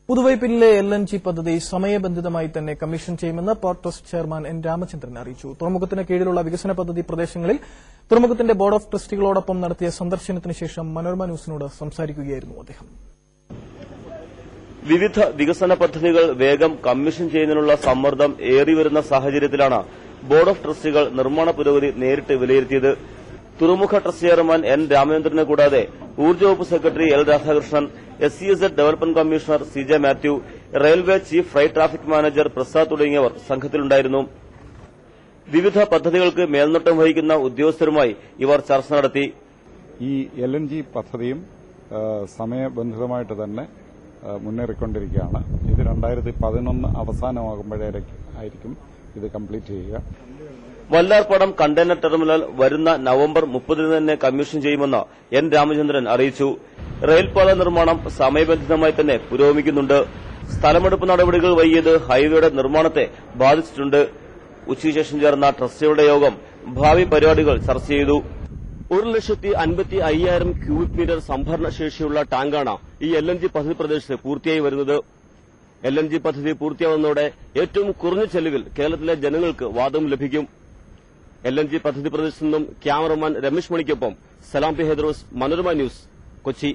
പുതുവൈപ്പിലെ LNG പദ്ധതി സമയബന്ധിതമായി തന്നെ കമ്മീഷൻ ചെയ്യുമെന്ന് port trust chairman N Ramachandran അറിയിച്ചു. തുറമുഖത്തിന് കീഴിലുള്ള വികസന പദ്ധതി പ്രദേശങ്ങളിൽ തുറമുഖത്തിന്റെ ബോർഡ് ഓഫ് ട്രസ്റ്റികളോടൊപ്പം നടത്തിയ സന്ദർശനത്തിന് ശേഷം മനോരമ ന്യൂസിനോട് സംസാരിക്കുകയായിരുന്നു അദ്ദേഹം. വിവിധ വികസന പദ്ധതികൾ വേഗം കമ്മീഷൻ ചെയ്യുന്നതിനുള്ള സമ്മർദ്ദം ഏറിവരുന്ന സാഹചര്യത്തിലാണ് ബോർഡ് ഓഫ് ട്രസ്റ്റികൾ നിർമ്മാണ പുരോഗതി നേരിട്ട് വിലയിരുത്തിയത്. തുറമുഖ ട്രസ്റ്റ് ചെയർമാൻ എൻ രാമചന്ദ്രനെ കൂടാതെ ഊർജ്ജ വകുപ്പ് secretary L Radhakrishnan, SEZ development commissioner CJ Mathew, railway chief freight traffic manager Prasad തുടങ്ങിയവർ സംഘത്തിലുണ്ടായിരുന്നു. വിവിധ പദ്ധതികൾക്ക് മേൽനോട്ടം വഹിക്കുന്ന ഉദ്യോഗസ്ഥരുമായി ഇവർ ചർച്ച നടത്തി. ഈ LNG പദ്ധതിയും സമയബന്ധിതമായിട്ട് തന്നെ മുന്നേറിക്കൊണ്ടിരിക്കുകയാണ്. ഇത് 2011 അവസാനമാകുമ്പോഴേക്കും ഇത് കംപ്ലീറ്റ് ചെയ്യുക. വല്ലാർപാടം കണ്ടെയ്നർ ടെർമിനൽ വരുന്ന നവംബർ 30 തന്നെ കമ്മീഷൻ ചെയ്യുമെന്ന് എൻ രാമചന്ദ്രൻ അറിയിച്ചു. റെയിൽപാത നിർമ്മാണം സമയബന്ധിതമായി തന്നെ പുരോഗമിക്കുന്നുണ്ട്. സ്ഥലമെടുപ്പ് നടപടികൾ വൈകിയത് ഹൈവേയുടെ നിർമ്മാണത്തെ ബാധിച്ചിട്ടുണ്ട്. ഉച്ചയ്ക്കുശേഷം ചേർന്ന ട്രസ്റ്റികളുടെ യോഗം ഭാവി പരിപാടികൾ ചർച്ച ചെയ്തു. 1,55,000 ക്യൂബിക് മീറ്റർ സംഭരണ ശേഷിയുള്ള ടാങ്കാണ് ഈ LNG പദ്ധതി പ്രദേശത്ത് പൂർത്തിയായി വരുന്നത്. LNG പദ്ധതി പൂർത്തിയാവുന്നതോടെ ഏറ്റവും കുറഞ്ഞ ചെലവിൽ കേരളത്തിലെ ജനങ്ങൾക്ക് വാതകം ലഭിക്കും. LNG പദ്ധതി പ്രദേശത്തു നിന്നും ക്യാമറമാൻ രമേശ് മണിക്കൊപ്പം സലാം പി ഹൈദ്രോസ്, മനോരമ ന്യൂസ്, കൊച്ചി.